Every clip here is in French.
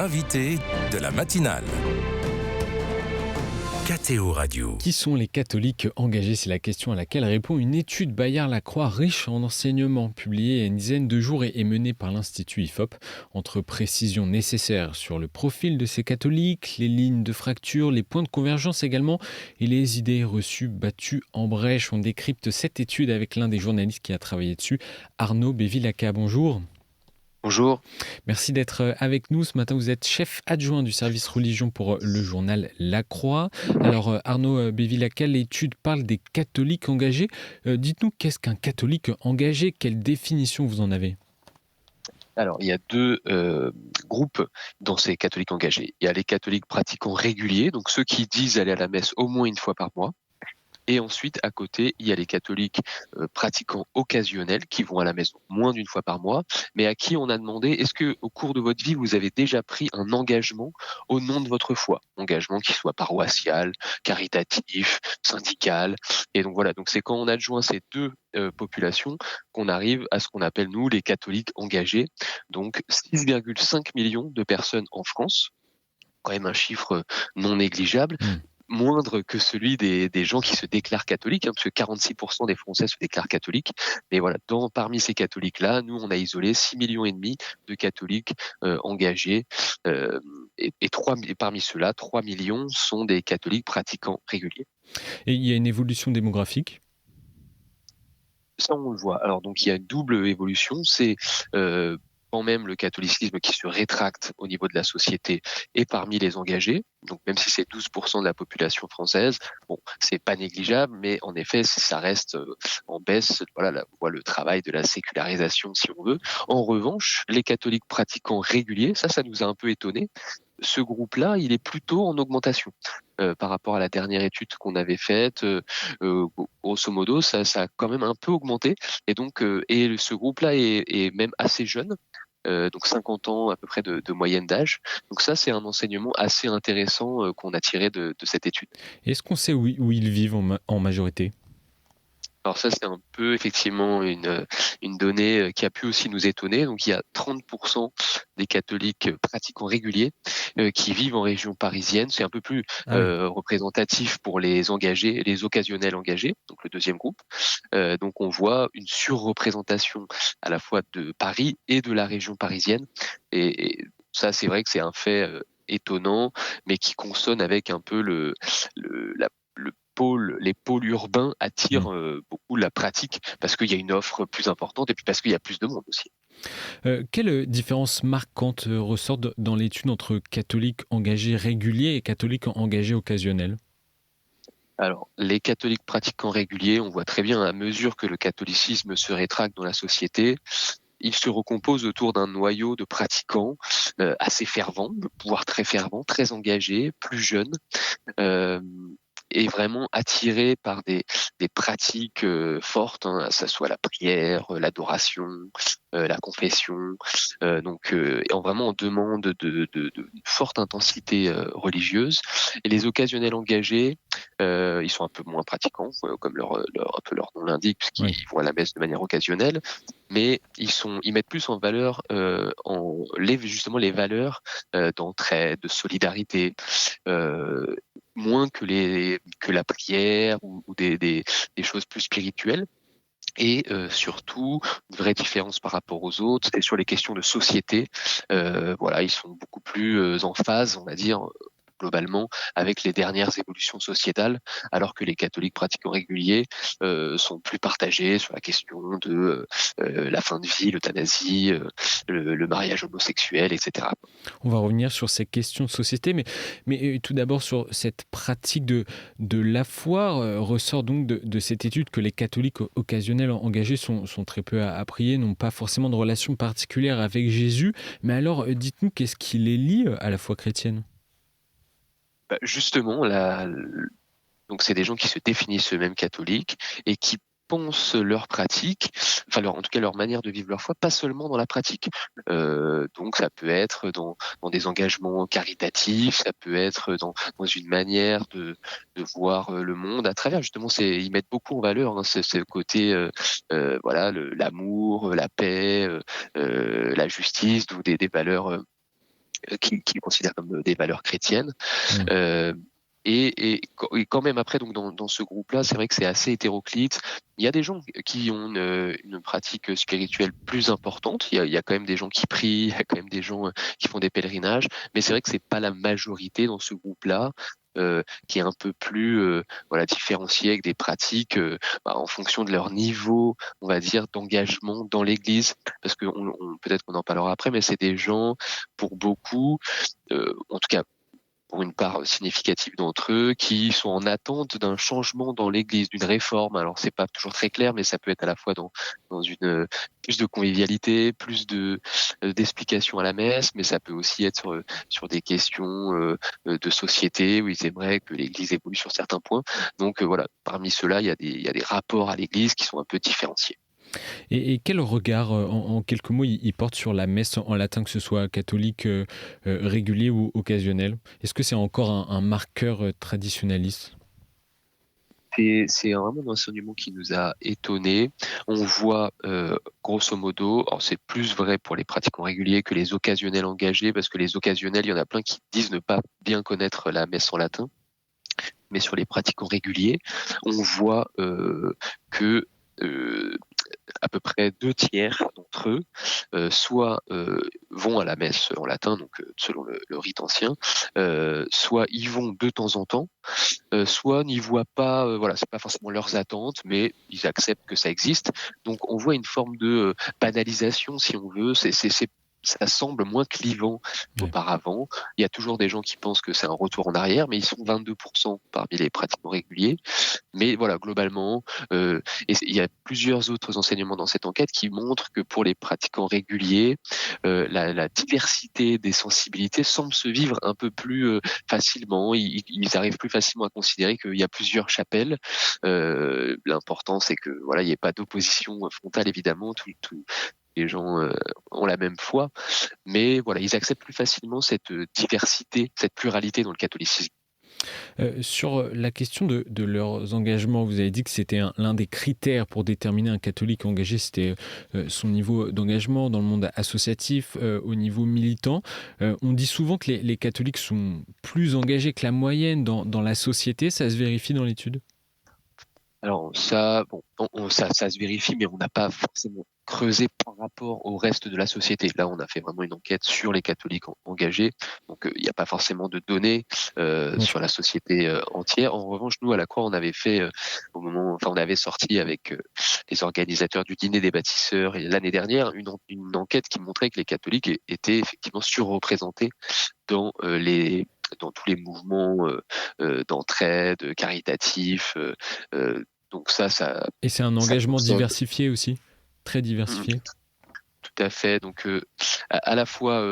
l'invité de la matinale. KTO Radio. Qui sont les catholiques engagés? C'est la question à laquelle répond une étude Bayard-Lacroix riche en enseignements, publiée il y a une dizaine de jours et menée par l'Institut IFOP. Entre précisions nécessaires sur le profil de ces catholiques, les lignes de fracture, les points de convergence également, et les idées reçues battues en brèche. On décrypte cette étude avec l'un des journalistes qui a travaillé dessus, Arnaud Bévilacqua. Bonjour. Bonjour. Merci d'être avec nous. Ce matin, vous êtes chef adjoint du service religion pour le journal La Croix. Alors, Arnaud Bévilacqua, l'étude parle des catholiques engagés. Dites-nous, qu'est-ce qu'un catholique engagé? Quelle définition vous en avez? Alors, il y a deux groupes dans ces catholiques engagés. Il y a les catholiques pratiquants réguliers, donc ceux qui disent aller à la messe au moins une fois par mois. Et ensuite, à côté, il y a les catholiques pratiquants occasionnels qui vont à la messe moins d'une fois par mois, mais à qui on a demandé, est-ce que au cours de votre vie, vous avez déjà pris un engagement au nom de votre foi? Engagement qui soit paroissial, caritatif, syndical. Et donc voilà, donc c'est quand on adjoint ces deux populations qu'on arrive à ce qu'on appelle, nous, les catholiques engagés. Donc 6,5 millions de personnes en France, quand même un chiffre non négligeable. Moindre que celui des gens qui se déclarent catholiques, parce que 46% des Français se déclarent catholiques. Mais voilà, parmi ces catholiques-là, nous, on a isolé 6,5 millions de catholiques engagés. Et parmi ceux-là, 3 millions sont des catholiques pratiquants réguliers. Et il y a une évolution démographique? Ça, on le voit. Alors, donc, il y a une double évolution. C'est quand même le catholicisme qui se rétracte au niveau de la société et parmi les engagés. Donc même si c'est 12% de la population française, bon, c'est pas négligeable, mais en effet, ça reste en baisse. Voilà, on voit le travail de la sécularisation, si on veut. En revanche, les catholiques pratiquants réguliers, ça nous a un peu étonnés. Ce groupe-là, il est plutôt en augmentation par rapport à la dernière étude qu'on avait faite. Grosso modo, ça a quand même un peu augmenté. Et donc, et ce groupe-là est même assez jeune. Donc 50 ans à peu près de moyenne d'âge. Donc ça, c'est un enseignement assez intéressant qu'on a tiré de cette étude. Est-ce qu'on sait où ils vivent en majorité? Alors ça, c'est un peu effectivement une donnée qui a pu aussi nous étonner. Donc il y a 30% des catholiques pratiquants réguliers qui vivent en région parisienne. C'est un peu plus représentatif pour les engagés, les occasionnels engagés, donc le deuxième groupe. Donc on voit une surreprésentation à la fois de Paris et de la région parisienne. Et ça, c'est vrai que c'est un fait étonnant, mais qui consonne avec un peu les pôles urbains attirent beaucoup la pratique parce qu'il y a une offre plus importante et puis parce qu'il y a plus de monde aussi. Quelle différence marquante ressort dans l'étude entre catholiques engagés réguliers et catholiques engagés occasionnels? Alors, les catholiques pratiquants réguliers, on voit très bien à mesure que le catholicisme se rétracte dans la société, il se recompose autour d'un noyau de pratiquants assez fervents, voire très fervents, très engagés, plus jeunes. Et vraiment attiré par des pratiques fortes, hein, que ça soit la prière, l'adoration, la confession, donc vraiment en demande de forte intensité religieuse. Et les occasionnels engagés, ils sont un peu moins pratiquants, comme un peu leur nom l'indique, puisqu'ils vont à la messe de manière occasionnelle, mais ils mettent plus en valeur justement les valeurs d'entraide, de solidarité, moins que la prière ou des choses plus spirituelles. Et surtout, une vraie différence par rapport aux autres, c'est sur les questions de société. Voilà, ils sont beaucoup plus en phase, on va dire, globalement, avec les dernières évolutions sociétales, alors que les catholiques pratiquants réguliers sont plus partagés sur la question de la fin de vie, l'euthanasie, le mariage homosexuel, etc. On va revenir sur ces questions de société, mais tout d'abord sur cette pratique de la foi. Ressort donc de cette étude que les catholiques occasionnels engagés sont très peu à prier, n'ont pas forcément de relation particulière avec Jésus. Mais alors, dites-nous, qu'est-ce qui les lie à la foi chrétienne? Justement, donc c'est des gens qui se définissent eux-mêmes catholiques et qui pensent leur pratique, en tout cas leur manière de vivre leur foi, pas seulement dans la pratique. Donc ça peut être dans des engagements caritatifs, ça peut être dans une manière de voir le monde à travers. Justement, ils mettent beaucoup en valeur ce côté, voilà, l'amour, la paix, la justice, donc des valeurs qui considèrent comme des valeurs chrétiennes. Mmh. Euh, et quand même après, donc dans ce groupe-là, c'est vrai que c'est assez hétéroclite. Il y a des gens qui ont une pratique spirituelle plus importante. Il y a quand même des gens qui prient, il y a quand même des gens qui font des pèlerinages, mais c'est vrai que c'est pas la majorité dans ce groupe-là. Qui est un peu plus voilà, différencié avec des pratiques en fonction de leur niveau, on va dire, d'engagement dans l'Église, parce que peut-être qu'on en parlera après, mais c'est des gens, pour beaucoup, en tout cas pour une part significative d'entre eux, qui sont en attente d'un changement dans l'Église, d'une réforme. Alors c'est pas toujours très clair, mais ça peut être à la fois dans une plus de convivialité, plus d'explications à la messe, mais ça peut aussi être sur des questions de société où ils aimeraient que l'Église évolue sur certains points. Donc voilà, parmi ceux-là, il y a des rapports à l'Église qui sont un peu différenciés. Et quel regard, en quelques mots, il porte sur la messe en latin, que ce soit catholique, régulier ou occasionnel? Est-ce que c'est encore un marqueur traditionnaliste? C'est vraiment un enseignement qui nous a étonnés. On voit, grosso modo, alors c'est plus vrai pour les pratiquants réguliers que les occasionnels engagés, parce que les occasionnels, il y en a plein qui disent ne pas bien connaître la messe en latin. Mais sur les pratiquants réguliers, on voit que euh, à peu près 2 tiers d'entre eux soit vont à la messe en latin, donc selon le rite ancien, soit y vont de temps en temps, soit n'y voient pas, voilà, c'est pas forcément leurs attentes, mais ils acceptent que ça existe. Donc on voit une forme de banalisation, si on veut. Ça semble moins clivant Ouais. qu'auparavant. Il y a toujours des gens qui pensent que c'est un retour en arrière, mais ils sont 22% parmi les pratiquants réguliers. Mais voilà, globalement, et il y a plusieurs autres enseignements dans cette enquête qui montrent que pour les pratiquants réguliers, la diversité des sensibilités semble se vivre un peu plus facilement. Ils arrivent plus facilement à considérer qu'il y a plusieurs chapelles. L'important, c'est que voilà, il n'y ait pas d'opposition frontale, évidemment. Les gens ont la même foi, mais voilà, ils acceptent plus facilement cette diversité, cette pluralité dans le catholicisme. Sur la question de leurs engagements, vous avez dit que c'était l'un des critères pour déterminer un catholique engagé, c'était son niveau d'engagement dans le monde associatif, au niveau militant. On dit souvent que les catholiques sont plus engagés que la moyenne dans la société. Ça se vérifie dans l'étude? Alors ça, bon, ça se vérifie, mais on n'a pas forcément creusé par rapport au reste de la société. Là, on a fait vraiment une enquête sur les catholiques engagés, donc il n'y a pas forcément de données Ok. sur la société entière. En revanche, nous à la Croix, on avait fait on avait sorti avec les organisateurs du dîner des bâtisseurs et l'année dernière une enquête qui montrait que les catholiques étaient effectivement surreprésentés dans dans tous les mouvements d'entraide, caritatifs. Donc Et c'est un ça engagement console. diversifié aussi, très Mm, diversifié. tout à fait. Donc à la fois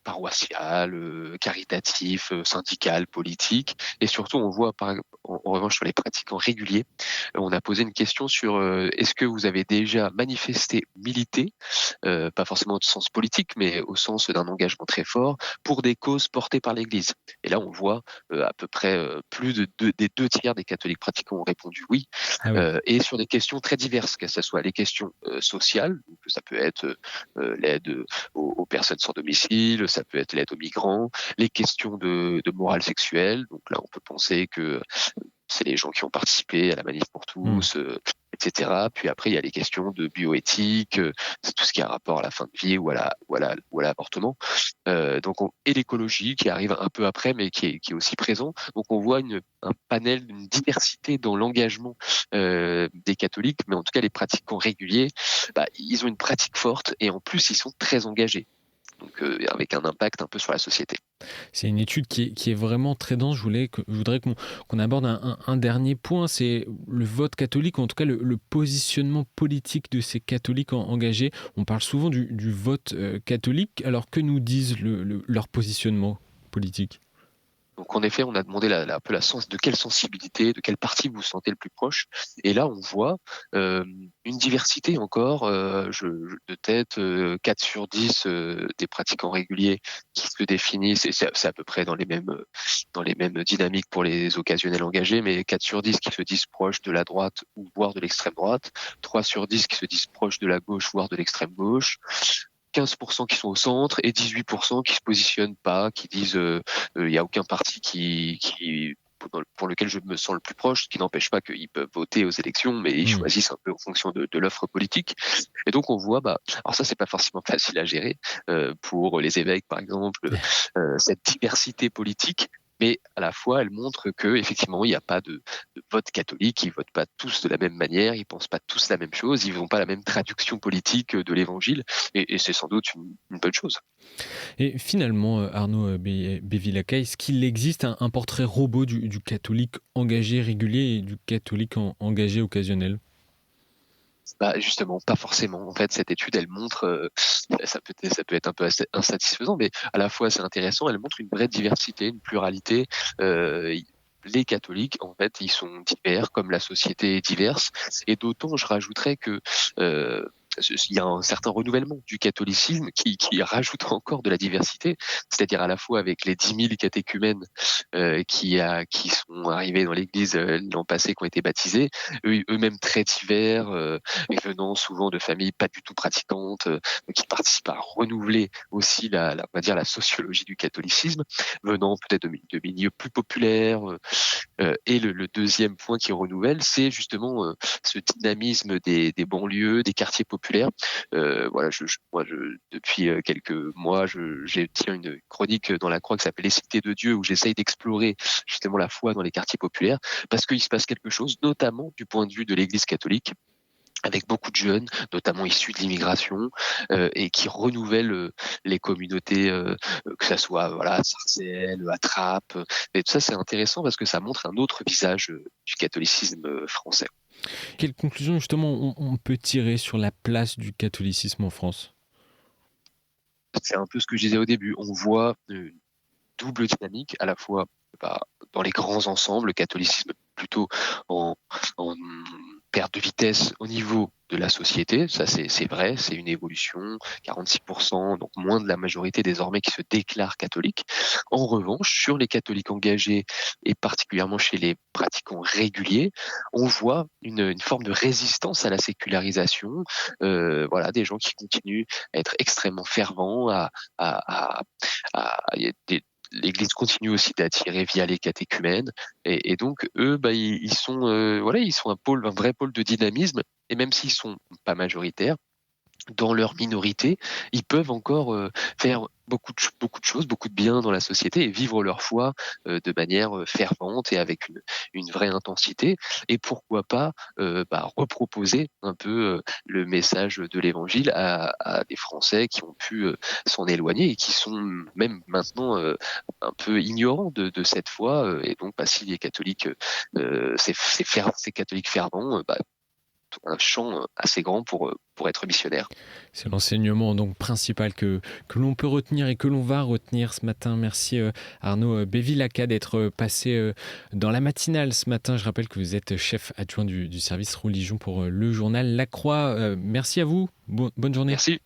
paroissial, caritatif, syndical, politique, et surtout on voit en revanche sur les pratiquants réguliers, on a posé une question sur est-ce que vous avez déjà manifesté, milité, pas forcément au sens politique, mais au sens d'un engagement très fort pour des causes portées par l'Église. Et là on voit à peu près plus des 2 tiers des catholiques pratiquants ont répondu oui, Ah oui. et sur des questions très diverses, que ce soit les questions sociales, donc ça peut être l'aide aux personnes sans domicile, ça peut être l'aide aux migrants, les questions de morale sexuelle. Donc là, on peut penser que c'est les gens qui ont participé à la manif pour Hmm. tous, etc. Puis après, il y a les questions de bioéthique, c'est tout ce qui a rapport à la fin de vie ou à l'avortement. Et l'écologie qui arrive un peu après, mais qui est aussi présent. Donc on voit un panel, une diversité dans l'engagement des catholiques, mais en tout cas les pratiquants réguliers, ils ont une pratique forte et en plus ils sont très engagés. Donc avec un impact un peu sur la société. C'est une étude qui est vraiment très dense. Je voudrais qu'on aborde un dernier point, c'est le vote catholique, ou en tout cas le positionnement politique de ces catholiques engagés. On parle souvent du vote catholique, alors que nous disent leur positionnement politique? Donc en effet, on a demandé un peu de quelle sensibilité, de quelle partie vous vous sentez le plus proche. Et là, on voit une diversité encore, de tête, 4 sur 10 des pratiquants réguliers qui se définissent, et c'est à peu près dans les mêmes dynamiques pour les occasionnels engagés, mais 4 sur 10 qui se disent proches de la droite ou voire de l'extrême droite, 3 sur 10 qui se disent proches de la gauche voire de l'extrême gauche, 15% qui sont au centre et 18% qui se positionnent pas, qui disent il y a aucun parti qui pour lequel je me sens le plus proche, ce qui n'empêche pas qu'ils peuvent voter aux élections, mais ils choisissent un peu en fonction de l'offre politique. Et donc on voit, alors ça c'est pas forcément facile à gérer pour les évêques par exemple, cette diversité politique. Mais à la fois, elle montre que effectivement, il n'y a pas de vote catholique. Ils votent pas tous de la même manière. Ils pensent pas tous la même chose. Ils n'ont pas la même traduction politique de l'Évangile. Et c'est sans doute une bonne chose. Et finalement, Arnaud Bévilacqua, est-ce qu'il existe un portrait robot du catholique engagé régulier et du catholique engagé occasionnel ? Justement, pas forcément. En fait, cette étude, elle montre, ça peut être un peu insatisfaisant, mais à la fois c'est intéressant. Elle montre une vraie diversité, une pluralité. Les catholiques, en fait, ils sont divers, comme la société est diverse. Et d'autant, je rajouterais que il y a un certain renouvellement du catholicisme qui rajoute encore de la diversité, c'est-à-dire à la fois avec les 10 000 catéchumènes qui sont arrivés dans l'Église l'an passé, qui ont été baptisés, eux-mêmes très divers, et venant souvent de familles pas du tout pratiquantes, qui participent à renouveler aussi on va dire la sociologie du catholicisme, venant peut-être de milieux plus populaires. Et le deuxième point qui renouvelle, c'est justement ce dynamisme des banlieues, des quartiers populaires. Voilà, depuis quelques mois, j'ai tiens une chronique dans la Croix qui s'appelle Les Cités de Dieu, où j'essaye d'explorer justement la foi dans les quartiers populaires, parce qu'il se passe quelque chose, notamment du point de vue de l'Église catholique, avec beaucoup de jeunes, notamment issus de l'immigration, et qui renouvellent les communautés, que ça soit Sarcelles, Attrape. Et tout ça, c'est intéressant parce que ça montre un autre visage du catholicisme français. Quelle conclusion justement on peut tirer sur la place du catholicisme en France ? C'est un peu ce que je disais au début. On voit une double dynamique, à la fois dans les grands ensembles, le catholicisme plutôt en perte de vitesse au niveau de la société, ça c'est vrai, c'est une évolution, 46%, donc moins de la majorité désormais qui se déclarent catholiques. En revanche, sur les catholiques engagés, et particulièrement chez les pratiquants réguliers, on voit une forme de résistance à la sécularisation, des gens qui continuent à être extrêmement fervents, l'Église continue aussi d'attirer via les catéchumènes, et donc eux, ils sont un vrai pôle de dynamisme, et même s'ils sont pas majoritaires, dans leur minorité, ils peuvent encore faire beaucoup de choses, beaucoup de bien dans la société, et vivre leur foi de manière fervente et avec une vraie intensité. Et pourquoi pas reproposer un peu le message de l'Évangile à des Français qui ont pu s'en éloigner et qui sont même maintenant un peu ignorants de cette foi. Et donc, si les catholiques, ces catholiques fervents, un champ assez grand pour être missionnaire. C'est l'enseignement donc principal que l'on peut retenir et que l'on va retenir ce matin. Merci Arnaud Bévilacqua d'être passé dans la matinale ce matin. Je rappelle que vous êtes chef adjoint du service religion pour le journal La Croix. Merci à vous. Bonne journée. Merci.